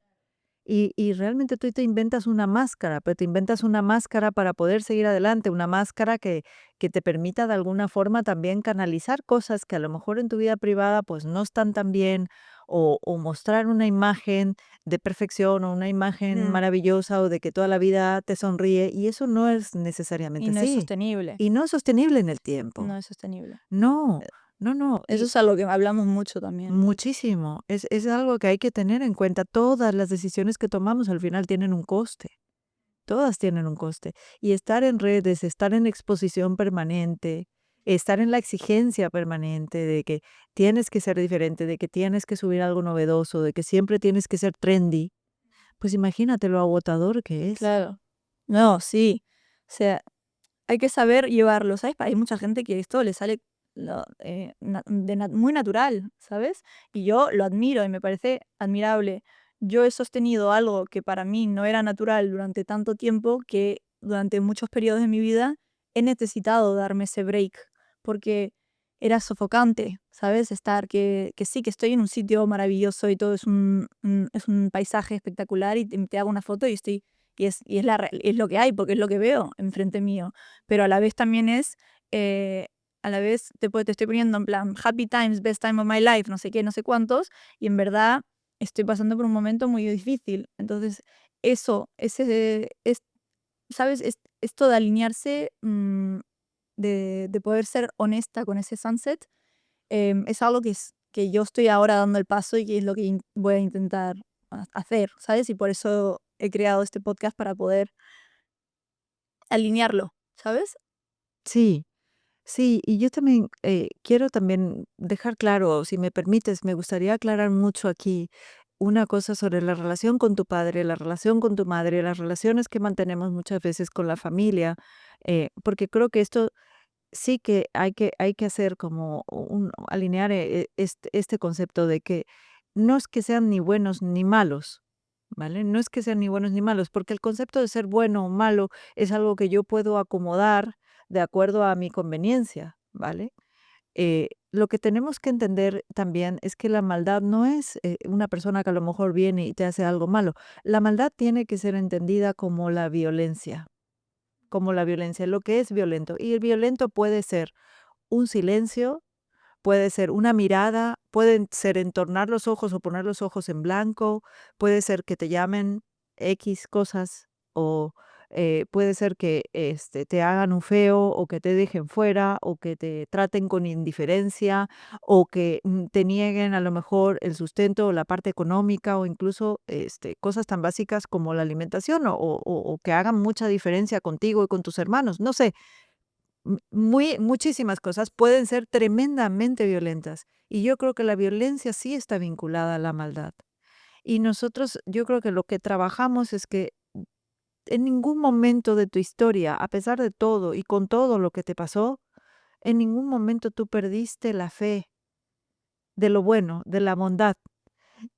Y realmente tú te inventas una máscara, pero te inventas una máscara para poder seguir adelante, una máscara que te permita de alguna forma también canalizar cosas que a lo mejor en tu vida privada pues no están tan bien, o mostrar una imagen de perfección o una imagen Mm. maravillosa o de que toda la vida te sonríe, y eso no es Y necesariamente no es así. sostenible, Y no es sostenible en el tiempo. no es sostenible. No, No, no, Eso y es algo que hablamos mucho también. muchísimo. Es algo que hay que tener en cuenta. Todas las decisiones que tomamos al final tienen un coste. Todas tienen un coste. Y estar en redes, estar en exposición permanente, estar en la exigencia permanente de que tienes que ser diferente, de que tienes que subir algo novedoso, de que siempre tienes que ser trendy, pues imagínate lo agotador que es. Claro. No, sí. O sea, hay que saber llevarlo, ¿sabes? Hay mucha gente que esto le sale muy natural, ¿sabes? Y yo lo admiro y me parece admirable. Yo he sostenido algo que para mí no era natural durante tanto tiempo que durante muchos periodos de mi vida he necesitado darme ese break porque era sofocante, ¿sabes? Estar que sí, que estoy en un sitio maravilloso y todo es un paisaje espectacular y te hago una foto y estoy es lo que hay, porque es lo que veo enfrente mío. Pero a la vez también a la vez te estoy poniendo en plan happy times, best time of my life, no sé qué, no sé cuántos, y en verdad estoy pasando por un momento muy difícil. Entonces, ¿sabes? Esto de alinearse, de poder ser honesta con ese sunset, es algo que yo estoy ahora dando el paso y que es lo que voy a intentar hacer, ¿sabes? Y por eso he creado este podcast para poder alinearlo, ¿sabes? Sí, sí, y yo también quiero también dejar claro, si me permites, me gustaría aclarar mucho aquí una cosa sobre la relación con tu padre, la relación con tu madre, las relaciones que mantenemos muchas veces con la familia, porque creo que esto sí que hay que hacer como alinear este concepto de que no es que sean ni buenos ni malos, ¿vale? No es que sean ni buenos ni malos, porque el concepto de ser bueno o malo es algo que yo puedo acomodar de acuerdo a mi conveniencia, ¿vale? Lo que tenemos que entender también es que la maldad no es una persona que a lo mejor viene y te hace algo malo. La maldad tiene que ser entendida como la violencia, lo que es violento. Y el violento puede ser un silencio, puede ser una mirada, pueden ser entornar los ojos o poner los ojos en blanco, puede ser que te llamen X cosas o puede ser que te hagan un feo o que te dejen fuera o que te traten con indiferencia o que te nieguen a lo mejor el sustento o la parte económica o incluso cosas tan básicas como la alimentación o que hagan mucha diferencia contigo y con tus hermanos. No sé, muchísimas cosas pueden ser tremendamente violentas, y yo creo que la violencia sí está vinculada a la maldad. Y nosotros, yo creo que lo que trabajamos es que en ningún momento de tu historia, a pesar de todo y con todo lo que te pasó, en ningún momento tú perdiste la fe de lo bueno, de la bondad.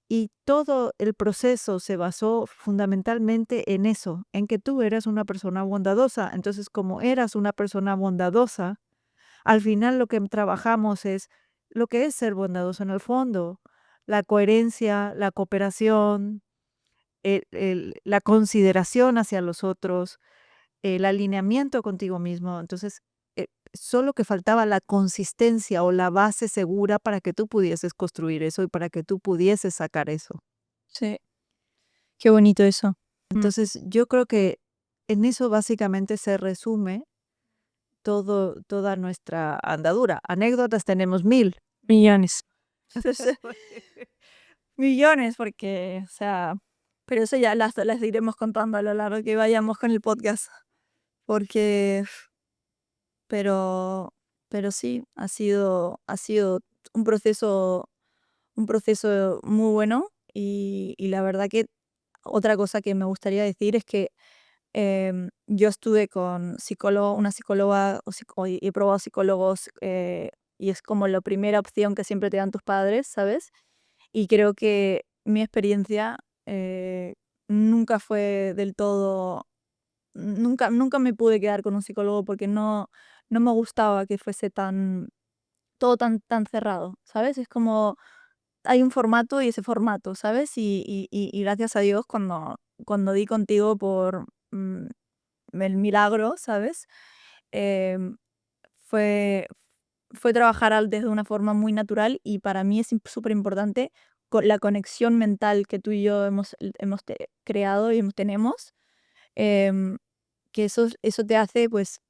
Y todo el proceso se basó fundamentalmente en eso, en que tú eras una persona bondadosa. Entonces, como eras una persona bondadosa, al final lo que trabajamos es lo que es ser bondadoso en el fondo, la coherencia, la cooperación, la consideración hacia los otros, el alineamiento contigo mismo. Entonces, solo que faltaba la consistencia o la base segura para que tú pudieses construir eso y para que tú pudieses sacar eso. Sí, qué bonito eso. Entonces, yo creo que en eso básicamente se resume toda nuestra andadura. Anécdotas tenemos mil. Millones. Millones, porque, o sea, pero eso ya las iremos contando a lo largo que vayamos con el podcast, porque, pero, pero sí, ha sido un proceso, un proceso muy bueno y la verdad que otra cosa que me gustaría decir es que yo estuve con una psicóloga y he probado psicólogos y es como la primera opción que siempre te dan tus padres, ¿sabes? Y creo que mi experiencia nunca fue del todo, nunca me pude quedar con un psicólogo porque no me gustaba que fuese todo tan cerrado, ¿sabes? Es como hay un formato y ese formato, ¿sabes? Y gracias a Dios cuando di contigo por el milagro, ¿sabes? Em, fue, fue trabajar desde una forma muy natural y para mí es súper importante la conexión mental que tú y yo hemos creado y tenemos, em, que eso te hace pues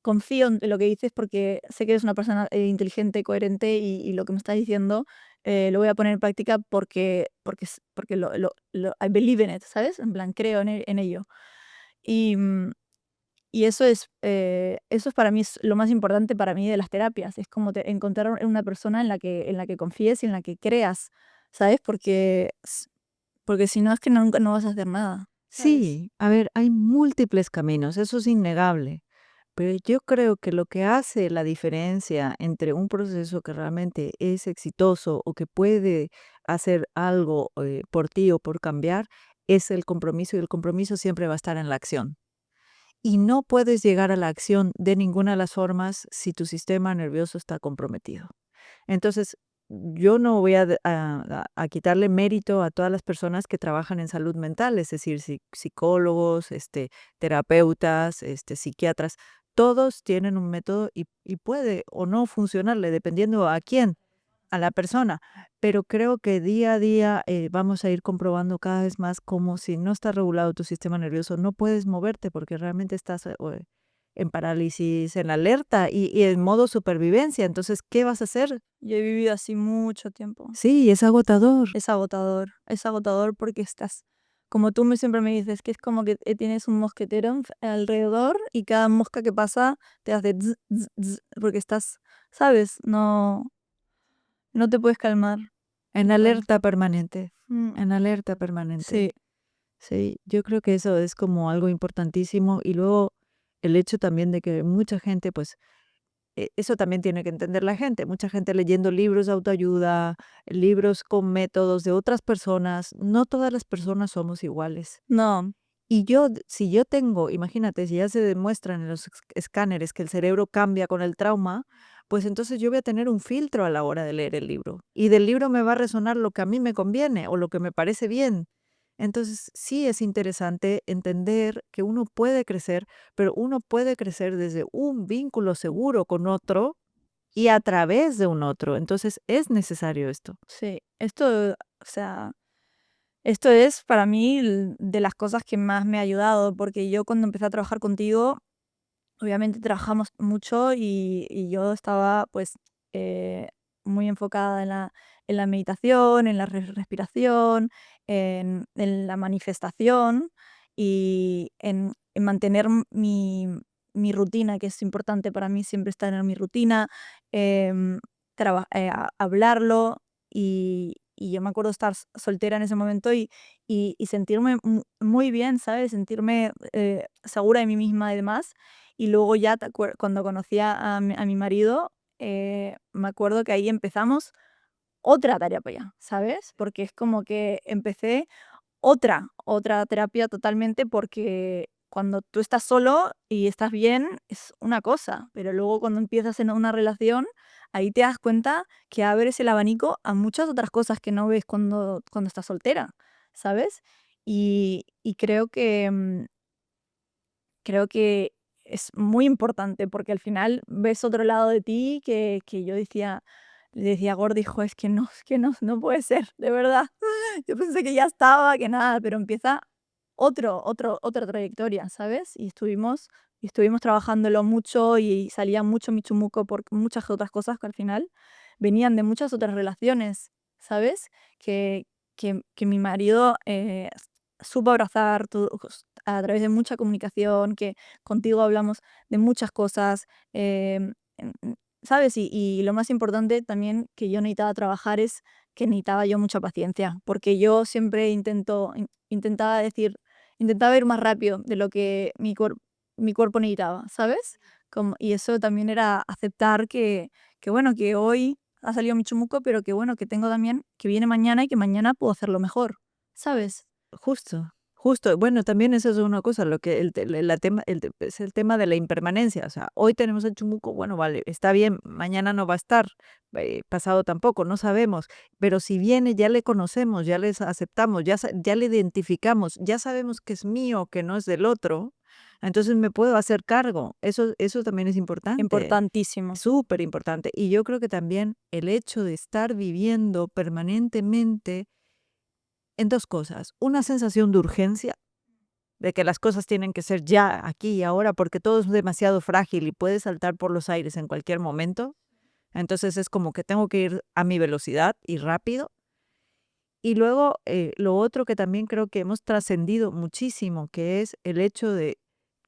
confío en lo que dices porque sé que eres una persona inteligente, coherente y lo que me estás diciendo lo voy a poner en práctica porque I believe in it, ¿sabes? En plan, creo en ello. Y, y eso es para mí es lo más importante para mí de las terapias. Es como encontrar una persona en la que confíes y en la que creas, ¿sabes? Porque si no es que nunca no vas a hacer nada, ¿sabes? Sí, a ver, hay múltiples caminos, eso es innegable. Pero yo creo que lo que hace la diferencia entre un proceso que realmente es exitoso o que puede hacer algo por ti o por cambiar es el compromiso y el compromiso siempre va a estar en la acción. Y no puedes llegar a la acción de ninguna de las formas si tu sistema nervioso está comprometido. Entonces, yo no voy a quitarle mérito a todas las personas que trabajan en salud mental, es decir, psicólogos, terapeutas, psiquiatras, todos tienen un método y puede o no funcionarle, dependiendo a quién, a la persona. Pero creo que día a día vamos a ir comprobando cada vez más cómo si no está regulado tu sistema nervioso, no puedes moverte porque realmente estás en parálisis, en alerta y en modo supervivencia. Entonces, ¿qué vas a hacer? Yo he vivido así mucho tiempo. Sí, es agotador. Es agotador porque estás, como tú siempre me dices, que es como que tienes un mosquetero alrededor y cada mosca que pasa te hace porque estás, ¿sabes? No te puedes calmar. En Total. alerta permanente, Mm, en alerta permanente. sí, Sí, yo creo que eso es como algo importantísimo y luego el hecho también de que mucha gente, pues, eso también tiene que entender la gente, mucha gente leyendo libros de autoayuda, libros con métodos de otras personas, no todas las personas somos iguales. no, Y yo, si yo tengo, imagínate, si ya se demuestran en los escáneres que el cerebro cambia con el trauma, pues entonces yo voy a tener un filtro a la hora de leer el libro. Y del libro me va a resonar lo que a mí me conviene o lo que me parece bien. Entonces sí es interesante entender que uno puede crecer, pero uno puede crecer desde un vínculo seguro con otro y a través de un otro. Entonces es necesario esto. sí. Esto, o sea, esto es para mí de las cosas que más me ha ayudado, porque yo cuando empecé a trabajar contigo, obviamente trabajamos mucho y yo estaba pues eh, muy enfocada en la meditación, en la respiración, en la manifestación y en mantener mi rutina, que es importante para mí siempre estar en mi rutina, em, hablarlo y yo me acuerdo estar soltera en ese momento y sentirme muy bien, ¿sabes? Sentirme segura de mí misma y demás. Y luego ya cuando conocí a mi marido, me acuerdo que ahí empezamos otra terapia, ¿sabes? Porque es como que empecé otra terapia totalmente, porque cuando tú estás solo y estás bien es una cosa, pero luego cuando empiezas en una relación, ahí te das cuenta que abres el abanico a muchas otras cosas que no ves cuando estás soltera, ¿sabes? Y creo que es muy importante porque al final ves otro lado de ti que yo le decía a Gordy: "Jo, es que no puede ser, de verdad. Yo pensé que ya estaba, que nada", pero empieza otra trayectoria, ¿sabes? Y estuvimos trabajándolo mucho y salía mucho mi chumuco por muchas otras cosas que al final venían de muchas otras relaciones, ¿sabes? Que, que mi marido supo abrazar a través de mucha comunicación, que contigo hablamos de muchas cosas, ¿sabes? Y lo más importante también que yo necesitaba trabajar es que necesitaba yo mucha paciencia, porque yo siempre intentaba ir más rápido de lo que mi cuerpo necesitaba, ¿sabes? Y eso también era aceptar que bueno, que hoy ha salido mi chumuco, pero que bueno, que tengo también, que viene mañana y que mañana puedo hacerlo mejor, ¿sabes? Justo, justo. Bueno, también eso es una cosa, lo que es el tema de la impermanencia. O sea, hoy tenemos el chumuco, bueno, vale, está bien, mañana no va a estar, pasado tampoco, no sabemos. Pero si viene, ya le conocemos, ya les aceptamos, ya le identificamos, ya sabemos que es mío, que no es del otro. Entonces me puedo hacer cargo. Eso también es importante, Importantísimo. súper importante. Y yo creo que también el hecho de estar viviendo permanentemente en 2 cosas, una sensación de urgencia, de que las cosas tienen que ser ya, aquí y ahora, porque todo es demasiado frágil y puede saltar por los aires en cualquier momento. Entonces es como que tengo que ir a mi velocidad y rápido. Y luego lo otro que también creo que hemos trascendido muchísimo, que es el hecho de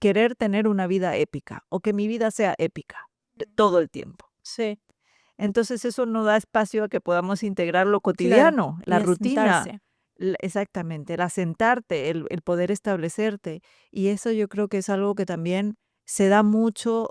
querer tener una vida épica o que mi vida sea épica todo el tiempo. Sí, Entonces eso no da espacio a que podamos integrar lo claro. cotidiano, Y la rutina, asentarse. exactamente, el asentarte, el poder establecerte. Y eso yo creo que es algo que también se da mucho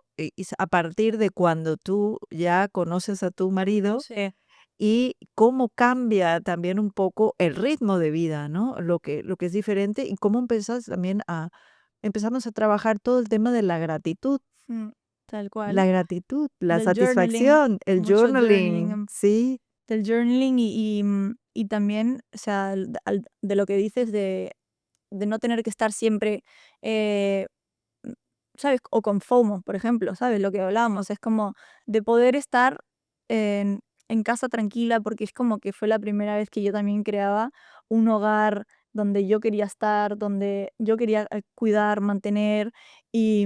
a partir de cuando tú ya conoces a tu marido Sí, y cómo cambia también un poco el ritmo de vida, ¿no? Lo que es diferente y cómo empezamos a trabajar todo el tema de mm, tal cual. la gratitud, la Del journaling, satisfacción, el mucho journaling, journaling, sí. del journaling y también, o sea, de lo que dices de no tener que estar siempre, eh, mm, ¿sabes? O con FOMO, por ejemplo, ¿sabes? Lo que hablábamos, es como de poder estar en casa tranquila, porque es como que fue la primera vez que yo también creaba un hogar donde yo quería estar, donde yo quería cuidar, mantener y,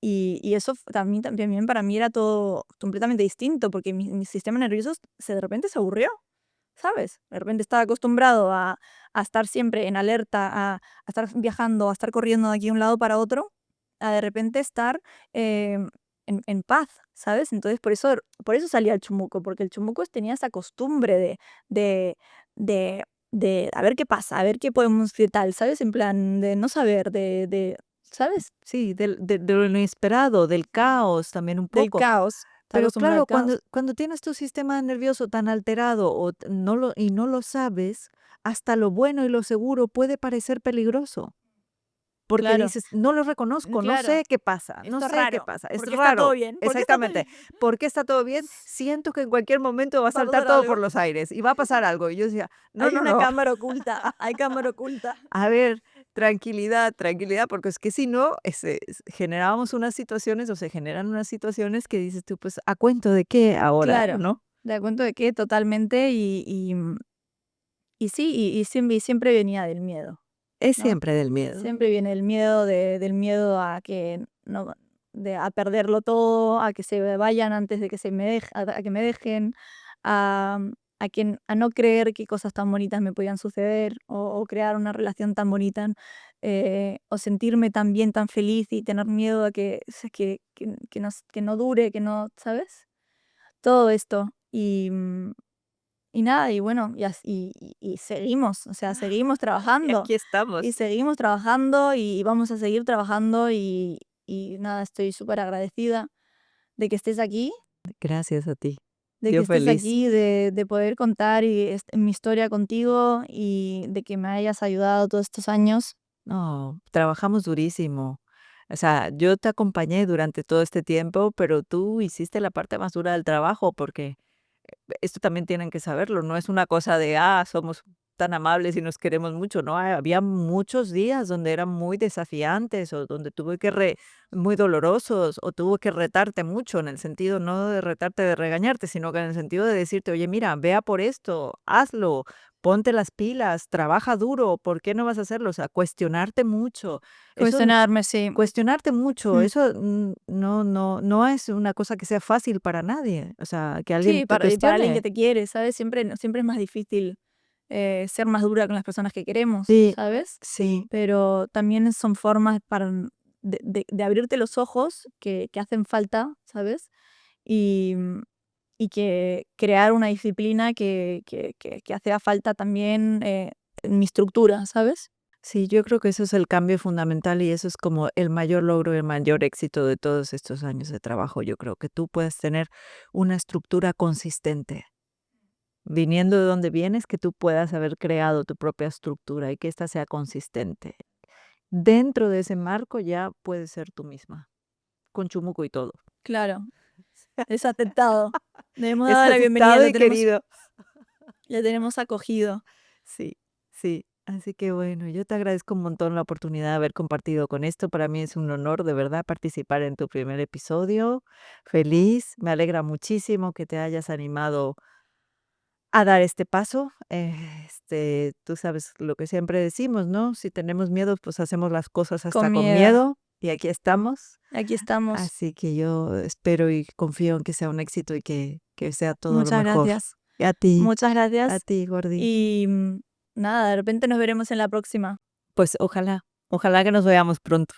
y eso también para mí era todo completamente distinto, porque mi sistema nervioso de repente se aburrió, ¿sabes? De repente estaba acostumbrado a estar siempre en alerta, a estar viajando, a estar corriendo de aquí de un lado para otro, a de repente estar en paz, ¿sabes? Entonces por eso salía el chumuco, porque el chumuco tenía esa costumbre de, de, de a ver qué pasa, a ver qué podemos, qué tal, ¿sabes? En plan de no saber, ¿sabes? Sí, de lo inesperado, del caos también un Del poco. caos. Estaba Pero acostumbrada al claro, caos. cuando tienes tu sistema nervioso tan alterado y no lo sabes, hasta lo bueno y lo seguro puede parecer peligroso. Porque Claro, dices, no lo reconozco, no claro. sé qué pasa, no Esto es sé qué raro. pasa, es ¿Por qué está todo raro. bien? ¿Por qué está todo Exactamente. bien? ¿Por qué está todo bien? Siento que en cualquier momento va a Va a saltar pasar todo por algo. los aires y va a pasar algo. Y yo decía, no, Hay no, una no. cámara oculta. Hay cámara oculta. A ver, tranquilidad, tranquilidad, porque es que si no, generábamos unas situaciones o se generan unas situaciones que dices tú, pues, ¿a cuento de qué ahora, Claro. no? ¿De cuento de qué? Totalmente. Y sí, y siempre venía del miedo, Es ¿no? siempre del miedo. Siempre viene el miedo del miedo a que no, a perderlo todo, a que se vayan antes de que a que me dejen, a, a no creer que cosas tan bonitas me podían suceder, o crear una relación tan bonita, o sentirme tan bien, tan feliz y tener miedo a que no dure, que no, ¿sabes? Todo esto. Y nada, y bueno, y seguimos, o sea, seguimos Y trabajando, aquí estamos. y seguimos trabajando, y vamos a seguir trabajando, y nada, estoy súper agradecida de que estés aquí, Gracias a ti. de que Yo estés feliz. aquí, de poder contar mi historia contigo, y de que me hayas ayudado todos estos años. No, trabajamos durísimo. O sea, yo te acompañé durante todo este tiempo, pero tú hiciste la parte más dura del trabajo porque esto también tienen que saberlo, no es una cosa de, somos tan amables y nos queremos mucho, ¿no? Había muchos días donde eran muy desafiantes o donde tuve que muy dolorosos o tuve que retarte mucho en el sentido no de retarte de regañarte, sino que en el sentido de decirte, oye, mira, vea por esto, hazlo, ponte las pilas, trabaja duro, ¿por qué no vas a hacerlo? O sea, cuestionarte mucho. Eso Cuestionarme, sí. Cuestionarte mucho, Mm. eso, no es una cosa que sea fácil para nadie, o sea, que alguien Sí, te para alguien que cuestione. te quiere, ¿sabes? Siempre es más difícil ser más dura con las personas que queremos, Sí, ¿sabes? sí, Pero también son formas de abrirte los ojos que hacen falta, ¿sabes? Y, y que crear una disciplina que hacía falta también en mi estructura, ¿sabes? sí, yo creo que eso es el cambio fundamental y eso es como el mayor logro, el mayor éxito de todos estos años de trabajo. Yo creo que tú puedes tener una estructura consistente, viniendo de donde vienes, que tú puedas haber creado tu propia estructura y que ésta sea consistente. Dentro de ese marco ya puedes ser tú misma, con chumuco y todo. Claro, es aceptado. Le hemos Es dado la bienvenida, aceptado y querido. le tenemos acogido. Sí, sí. Así que bueno, yo te agradezco un montón la oportunidad de haber compartido con esto. Para mí es un honor de verdad participar en tu primer episodio. Feliz, me alegra muchísimo que te hayas animado a dar este paso. tú sabes lo que siempre decimos, ¿no? Si tenemos miedo, pues hacemos las cosas hasta Con con miedo. miedo y aquí estamos. Aquí estamos. Así que yo espero y confío en que sea un éxito y que sea todo lo Muchas mejor. gracias. Y Muchas a gracias. ti, Gordy. Y nada, de repente nos veremos en la próxima. Pues ojalá que nos veamos pronto.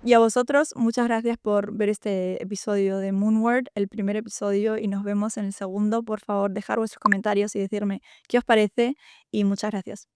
Y a vosotros, muchas gracias por ver este episodio de Moonward, el primer episodio, y nos vemos en el segundo. Por favor, dejar vuestros comentarios y decirme qué os parece. Y muchas gracias.